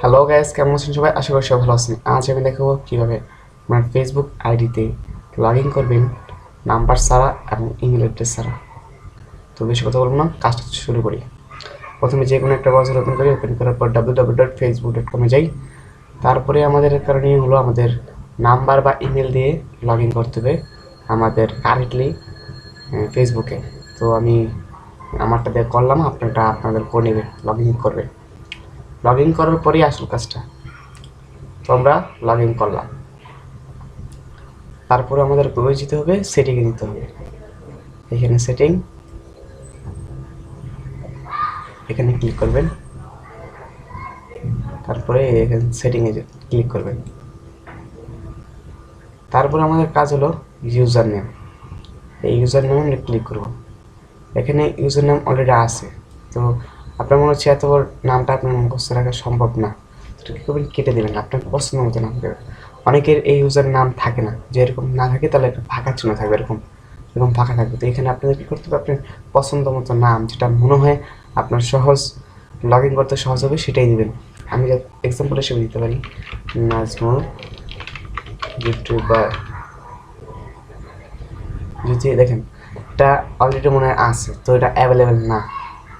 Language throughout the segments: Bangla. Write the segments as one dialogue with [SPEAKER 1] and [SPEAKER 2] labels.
[SPEAKER 1] হ্যালো গাইস, কেমন আছেন সবাই? আশা করি সবাই ভালো আছেন। আজ আমি দেখাবো কিভাবে আপনার ফেসবুক আইডিতে লগ ইন করবেন নাম্বার ছাড়া এবং ইমেল অ্যাড্রেস ছাড়া। তো বেশি কথা বলবো না, কাজটা শুরু করি। প্রথমে যে কোনো একটা ব্রাউজার ওপেন করি, ওপেন করার পর www.facebook.com এ যাই। তারপরে আমাদের কারণে হলো আমাদের নাম্বার বা ইমেল দিয়ে লগ ইন করতে হবে আমাদের কারেন্টলি ফেসবুকে। তো আমি আমারটা দিয়ে করলাম, আপনাদের করে নেবে, লগ ইন করবে। লগ ইন করার পরেই আসল কাজটা। তো আমরা লগ ইন করলাম, তারপরে আমাদের কোথায় যেতে হবে? সেটিংয়ে যেতে হবে। এখানে সেটিং, এখানে ক্লিক করবেন। তারপরে এখানে সেটিংয়ে ক্লিক করবেন। তারপরে আমাদের কাজ হলো ইউজার নেম। এই ইউজার নেম আমরা ক্লিক করব। এখানে ইউজার নেম অলরেডি আছে, তো আপনার মনে হচ্ছে এত বড় নামটা আপনার মুখস্থ রাখা সম্ভব না, তো কী করবেন? কেটে দেবেন, আপনার পছন্দ মতো নাম দেবেন। অনেকের এই ইউজার নাম থাকে না, যে এরকম না থাকে তাহলে একটা ফাঁকা চিহ্ন থাকবে, এরকম এরকম ফাঁকা থাকবে। তো এখানে আপনাদের কী করতে হবে? আপনার পছন্দ মতো নাম, যেটা মনে হয় আপনার সহজ লগ ইন করতে সহজ হবে, সেটাই দেবেন। আমি এক্সাম্পল হিসেবে দিতে পারি নাজমুল ইউটিউবার। যদি দেখেন এটা অলরেডি মনে হয় আছে, তো এটা অ্যাভেলেবেল না,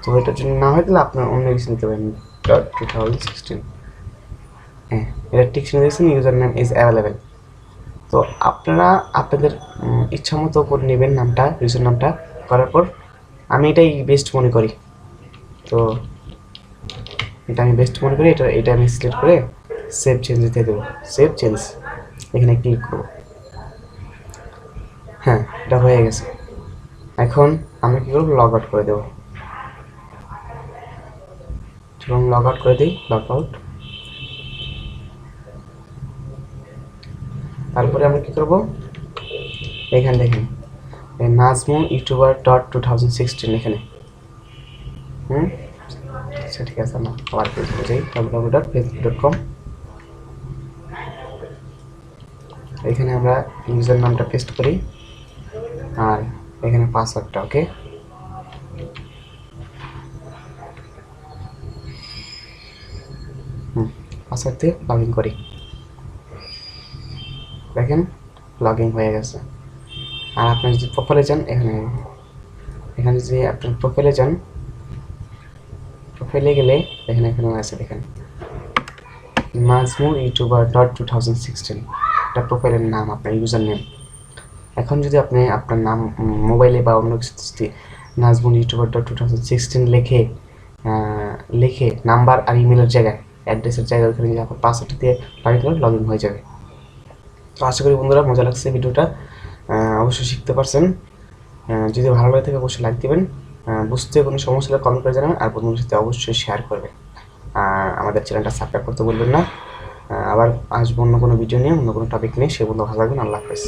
[SPEAKER 1] তো এটার জন্য না হয় তাহলে আপনার অন্য কিছু নিতে পারেন। 2016, হ্যাঁ, এটা ঠিক শুনে দিয়েছেন, ইউজার নেম ইজ অ্যাভেলেবেল। তো আপনারা আপনাদের ইচ্ছা মতো করে নেবেন নামটা, ইউজার নামটা করার পর আমি এটাই বেস্ট মনে করি। তো এটা আমি বেস্ট মনে করি, এটা আমি সিলেক্ট করে সেভ চেঞ্জ দিতে দেবো। সেভ চেঞ্জ, এখানে ক্লিক করবো। হ্যাঁ, এটা হয়ে গেছে। এখন আমরা কী করবো? লগ আউট করে দেবো। চলুন লগ আউট করে দিই, লগ আউট। তারপরে আমরা কী করবো? এখানে দেখেন নাজমুল ইউটিউবার .2016 এখানে। আচ্ছা ঠিক আছে, আমরা আবার ফেসবুকে যাই, www.facebook.com। এখানে আমরা ইউজার নামটা পেস্ট করি আর এখানে পাসওয়ার্ডটা, ওকে। পাসওয়ার্ড দিয়ে লগ ইন করি। দেখেন লগ ইন হয়ে গেছে। আর আপনি যদি প্রোফাইলে যান, এখানে যদি আপনার প্রোফাইলে যান, প্রোফাইলে গেলে এখানে আছে, দেখেন নাজমুল ইউটিউবার .2016, এটা প্রোফাইলের নাম, আপনার ইউজার নেম। এখন যদি আপনি আপনার নাম মোবাইলে বা অন্য কিছু যদি নাজমুল ইউটিউবার .2016 লিখে নাম্বার আর ইমেলের জায়গায়, অ্যাড্রেসের জায়গায় ওখানে যদি আপনার পাসওয়ার্ড দিয়ে লগ ইন হয়ে যাবে। তো আশা করি বন্ধুরা মজা লাগছে ভিডিওটা, অবশ্যই শিখতে পারছেন। যদি ভালো লাগে থাকে অবশ্যই লাইক দেবেন, বুঝতে কোনো সমস্যা হলে কমেন্ট করে জানাবেন, আর বন্ধুদের সাথে অবশ্যই শেয়ার করবেন। আর আমাদের চ্যানেলটা সাবস্ক্রাইব করতে বলবেন না। আবার আসবো অন্য কোনো ভিডিও নিয়ে, অন্য কোনো টপিক নিয়ে। সে বন্ধু ভালো থাকবেন। আল্লাহ হাফেজ।